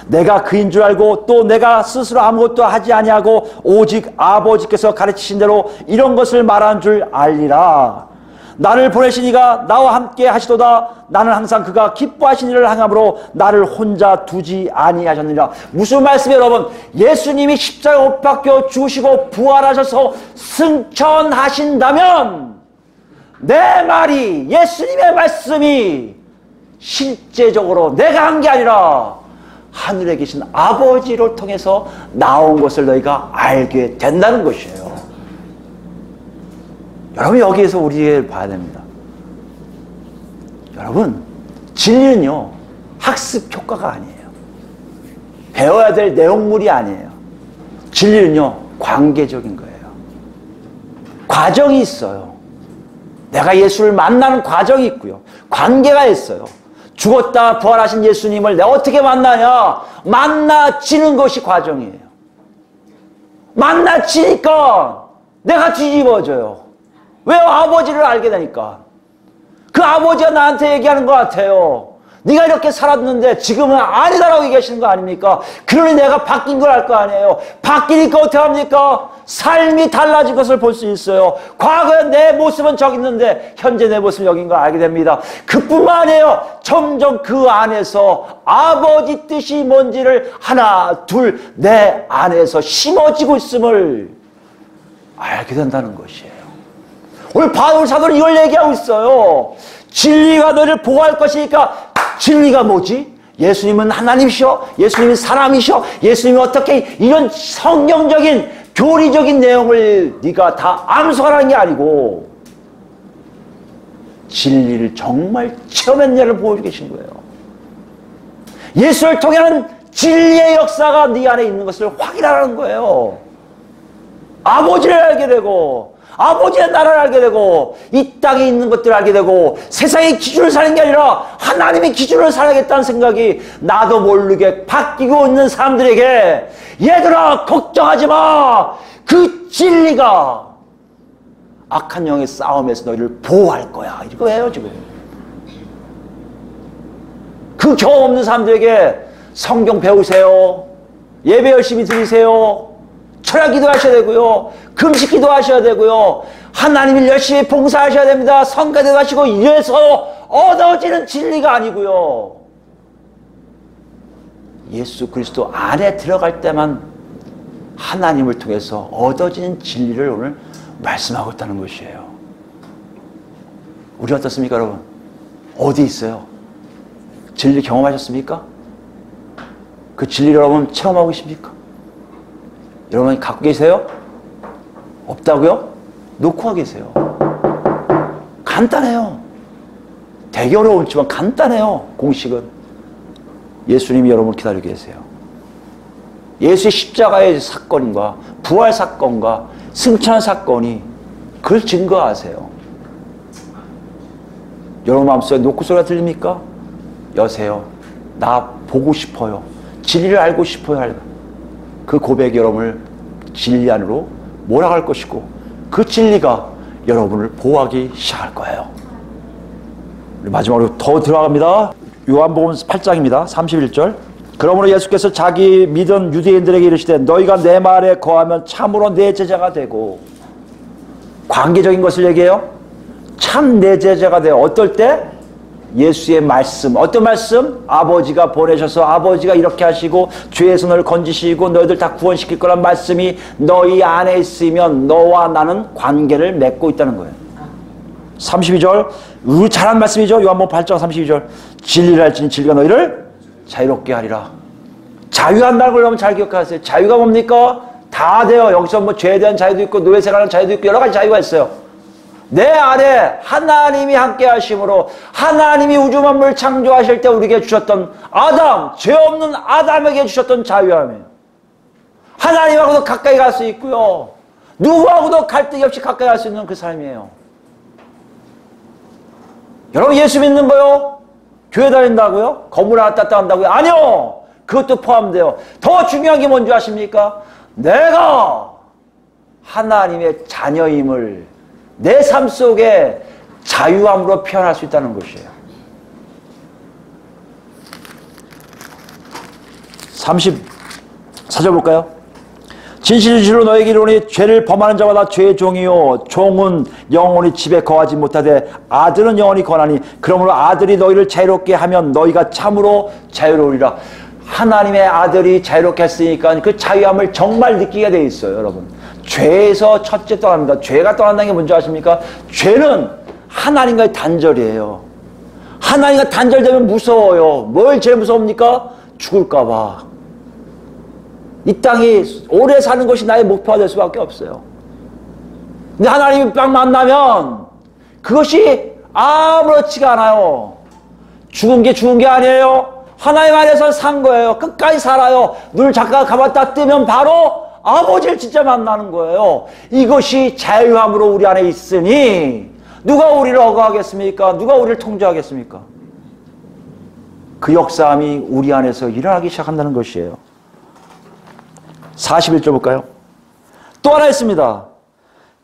내가 그인 줄 알고 또 내가 스스로 아무것도 하지 아니하고 오직 아버지께서 가르치신 대로 이런 것을 말한 줄 알리라. 나를 보내신 이가 나와 함께 하시도다. 나는 항상 그가 기뻐하신 일을 행함으로 나를 혼자 두지 아니하셨느니라. 무슨 말씀이에요, 여러분? 예수님이 십자가에 못 박혀 죽으시고 부활하셔서 승천하신다면 내 말이, 예수님의 말씀이 실제적으로 내가 한 게 아니라 하늘에 계신 아버지를 통해서 나온 것을 너희가 알게 된다는 것이에요. 여러분, 여기에서 우리를 봐야 됩니다. 여러분, 진리는요 학습 효과가 아니에요. 배워야 될 내용물이 아니에요. 진리는요 관계적인 거예요. 과정이 있어요. 내가 예수를 만나는 과정이 있고요. 관계가 있어요. 죽었다 부활하신 예수님을 내가 어떻게 만나냐? 만나지는 것이 과정이에요. 만나지니까 내가 뒤집어져요. 왜요? 아버지를 알게 되니까. 그 아버지가 나한테 얘기하는 것 같아요. 네가 이렇게 살았는데 지금은 아니다라고 얘기하시는 거 아닙니까? 그러니 내가 바뀐 걸 알 거 아니에요. 바뀌니까 어떻게 합니까? 삶이 달라진 것을 볼 수 있어요. 과거에 내 모습은 저기 있는데 현재 내 모습은 여기인 걸 알게 됩니다. 그뿐만 아니에요. 점점 그 안에서 아버지 뜻이 뭔지를 하나 둘 내 안에서 심어지고 있음을 알게 된다는 것이에요. 오늘 바울 사도는 이걸 얘기하고 있어요. 진리가 너를 보호할 것이니까 진리가 뭐지? 예수님은 하나님이셔, 예수님은 사람이셔, 예수님이 어떻게, 이런 성경적인 교리적인 내용을 네가 다 암송하라는 게 아니고 진리를 정말 체험했냐를 보여주고 계신 거예요. 예수를 통해는 진리의 역사가 네 안에 있는 것을 확인하라는 거예요. 아버지를 알게 되고 아버지의 나라를 알게 되고 이 땅에 있는 것들을 알게 되고 세상의 기준을 사는 게 아니라 하나님의 기준을 살아야겠다는 생각이 나도 모르게 바뀌고 있는 사람들에게 얘들아 걱정하지 마. 그 진리가 악한 영의 싸움에서 너희를 보호할 거야. 이거예요 지금. 그 경험 없는 사람들에게 성경 배우세요. 예배 열심히 드리세요. 철야 기도하셔야 되고요. 금식 기도하셔야 되고요. 하나님을 열심히 봉사하셔야 됩니다. 성가대도 하시고 이래서 얻어지는 진리가 아니고요. 예수 그리스도 안에 들어갈 때만 하나님을 통해서 얻어지는 진리를 오늘 말씀하고 있다는 것이에요. 우리 어떻습니까 여러분? 어디 있어요? 진리 경험하셨습니까? 그 진리를 여러분 체험하고 계십니까? 여러분 갖고 계세요? 없다고요? 놓고 계세요. 간단해요. 되게 어려웠지만 간단해요. 공식은. 예수님이 여러분을 기다리고 계세요. 예수의 십자가의 사건과 부활 사건과 승천한 사건이 그걸 증거하세요. 여러분 마음속에 노크 소리가 들립니까? 여세요. 나 보고 싶어요. 진리를 알고 싶어요. 할 그 고백이 여러분을 진리 안으로 몰아갈 것이고 그 진리가 여러분을 보호하기 시작할 거예요. 마지막으로 더 들어갑니다. 요한복음 8장입니다. 31절. 그러므로 예수께서 자기 믿은 유대인들에게 이르시되 너희가 내 말에 거하면 참으로 내 제자가 되고, 관계적인 것을 얘기해요. 참 내 제자가 돼요. 어떨 때? 예수의 말씀. 어떤 말씀? 아버지가 보내셔서 아버지가 이렇게 하시고 죄에서 너를 건지시고 너희들 다 구원시킬 거란 말씀이 너희 안에 있으면 너와 나는 관계를 맺고 있다는 거예요. 32절. 잘한 말씀이죠. 요한복음 8장 32절. 진리를 알지니 진리가 너희를 자유롭게 하리라. 자유한다는 걸 여러분 잘 기억하세요. 자유가 뭡니까? 다 돼요. 여기서 뭐 죄에 대한 자유도 있고 노예 생활하는 자유도 있고 여러 가지 자유가 있어요. 내 안에 하나님이 함께 하심으로 하나님이 우주 만물을 창조하실 때 우리에게 주셨던 아담, 죄 없는 아담에게 주셨던 자유함이에요. 하나님하고도 가까이 갈 수 있고요. 누구하고도 갈등이 없이 가까이 갈 수 있는 그 삶이에요. 여러분 예수 믿는 거요? 교회 다닌다고요? 건물 하나 땄다 한다고요? 아니요! 그것도 포함돼요. 더 중요한 게 뭔지 아십니까? 내가 하나님의 자녀임을 내 삶 속에 자유함으로 표현할 수 있다는 것이에요. 34절 볼까요? 진실로 너에게 이르노니 죄를 범하는 자마다 죄의 종이요 종은 영원히 집에 거하지 못하되 아들은 영원히 거하나니 그러므로 아들이 너희를 자유롭게 하면 너희가 참으로 자유로우리라. 하나님의 아들이 자유롭게 했으니까 그 자유함을 정말 느끼게 돼 있어요. 여러분 죄에서 첫째 떠납니다. 죄가 떠난다는 게 뭔지 아십니까? 죄는 하나님과의 단절이에요. 하나님과 단절되면 무서워요. 뭘 제일 무서웁니까? 죽을까 봐. 이 땅이 오래 사는 것이 나의 목표가 될 수밖에 없어요. 근데 하나님이 딱 만나면 그것이 아무렇지가 않아요. 죽은 게 아니에요. 하나님 안에서 산 거예요. 끝까지 살아요. 눈을 잠깐 감았다 뜨면 바로 아버지를 진짜 만나는 거예요. 이것이 자유함으로 우리 안에 있으니 누가 우리를 억압하겠습니까? 누가 우리를 통제하겠습니까? 그 역사함이 우리 안에서 일어나기 시작한다는 것이에요. 41절 볼까요? 또 하나 있습니다.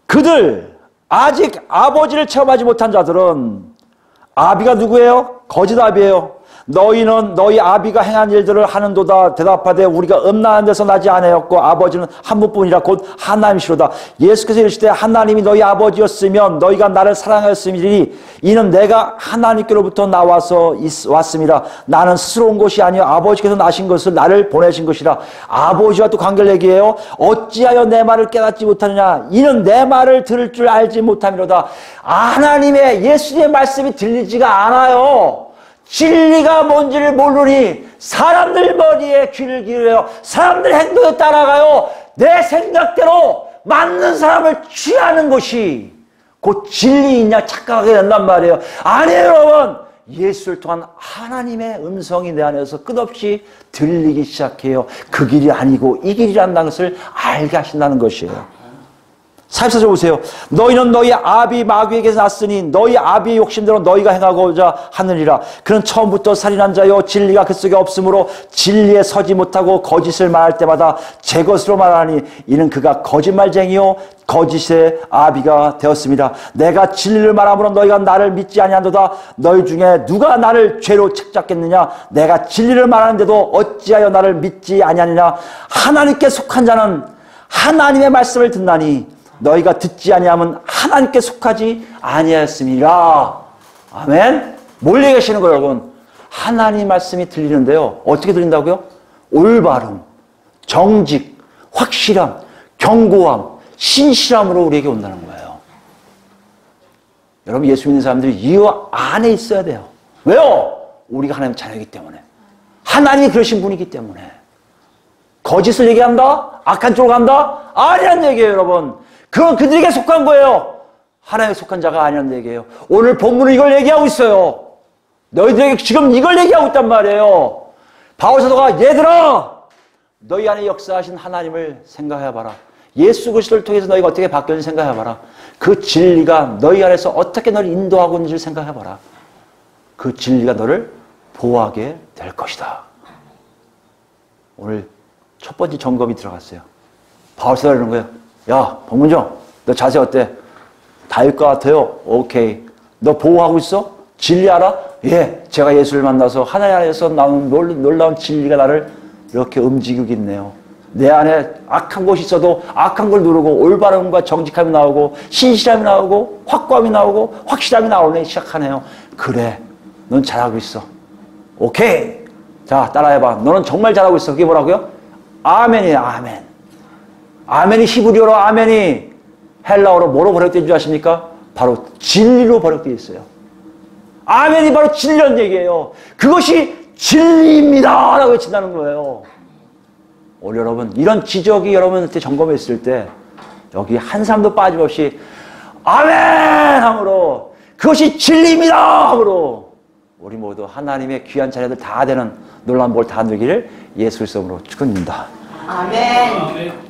그들 아직 아버지를 체험하지 못한 자들은 아비가 누구예요? 거짓 아비예요. 너희는 너희 아비가 행한 일들을 하는도다 대답하되 우리가 음란한 데서 나지 아니하였고 아버지는 한 분뿐이라 곧 하나님이시로다. 예수께서 이르시되 하나님이 너희 아버지였으면 너희가 나를 사랑하였음이니 이는 내가 하나님께로부터 나와서 왔습니다. 나는 스스로 온 것이 아니요 아버지께서 나신 것을 나를 보내신 것이라. 아버지와 또 관계를 얘기해요. 어찌하여 내 말을 깨닫지 못하느냐. 이는 내 말을 들을 줄 알지 못함이로다. 하나님의 예수님의 말씀이 들리지가 않아요. 진리가 뭔지를 모르니 사람들 머리에 귀를 기울여요. 사람들 행동에 따라가요. 내 생각대로 맞는 사람을 취하는 것이 곧 진리이냐 착각하게 된단 말이에요. 아니에요, 여러분. 예수를 통한 하나님의 음성이 내 안에서 끝없이 들리기 시작해요. 그 길이 아니고 이 길이라는 것을 알게 하신다는 것이에요. 44절 보세요. 너희는 너희 아비 마귀에게서 났으니 너희 아비의 욕심대로 너희가 행하고자 하느니라. 그는 처음부터 살인한 자요 진리가 그 속에 없으므로 진리에 서지 못하고 거짓을 말할 때마다 제 것으로 말하니 이는 그가 거짓말쟁이요 거짓의 아비가 되었습니다. 내가 진리를 말함으로 너희가 나를 믿지 아니한도다. 너희 중에 누가 나를 죄로 책잡겠느냐. 내가 진리를 말하는데도 어찌하여 나를 믿지 아니하느냐. 하나님께 속한 자는 하나님의 말씀을 듣나니 너희가 듣지 아니하면 하나님께 속하지 아니하였음이라. 아멘. 뭘 얘기하시는 거예요, 여러분? 하나님 말씀이 들리는데요. 어떻게 들린다고요? 올바름, 정직, 확실함, 견고함, 신실함으로 우리에게 온다는 거예요. 여러분, 예수 믿는 사람들이 이 안에 있어야 돼요. 왜요? 우리가 하나님 자녀이기 때문에. 하나님이 그러신 분이기 때문에. 거짓을 얘기한다? 악한 쪽으로 간다? 아니란 얘기예요, 여러분. 그건 그들에게 속한 거예요. 하나님에 속한 자가 아니란 얘기예요. 오늘 본문은 이걸 얘기하고 있어요. 너희들에게 지금 이걸 얘기하고 있단 말이에요. 바울 사도가 얘들아 너희 안에 역사하신 하나님을 생각해봐라. 예수 그리스도를 통해서 너희가 어떻게 바뀌었는지 생각해봐라. 그 진리가 너희 안에서 어떻게 너를 인도하고 있는지 생각해봐라. 그 진리가 너를 보호하게 될 것이다. 오늘 첫 번째 점검이 들어갔어요. 바울 사도가 이러는 거예요. 야, 박문정, 너 자세 어때? 다일 것 같아요. 오케이. 너 보호하고 있어? 진리 알아? 예, 제가 예수를 만나서 하나님 안에서 나온 놀라운 진리가 나를 이렇게 움직이고 있네요. 내 안에 악한 것이 있어도 악한 걸 누르고 올바름과 정직함이 나오고 신실함이 나오고 확고함이 나오고 확실함이 나오네 시작하네요. 그래, 넌 잘하고 있어. 오케이. 자, 따라해봐. 너는 정말 잘하고 있어. 그게 뭐라고요? 아멘이에요. 아멘. 아멘이 히브리어로 아멘이 헬라어로 뭐로 번역된 줄 아십니까? 바로 진리로 번역되어 있어요. 아멘이 바로 진리라는 얘기예요. 그것이 진리입니다 라고 외친다는 거예요. 오늘 여러분 이런 지적이 여러분한테 점검했을 때 여기 한 사람도 빠짐없이 아멘 함으로 그것이 진리입니다 함으로 우리 모두 하나님의 귀한 자녀들 다 되는 놀라운 볼 다 누리기를 예수 그리스도로 축원합니다. 아멘.